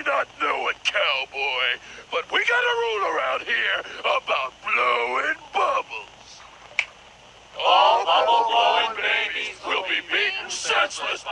may not know it, cowboy, but we got a rule around here about blowing bubbles. All bubble-blowing babies will be beaten senseless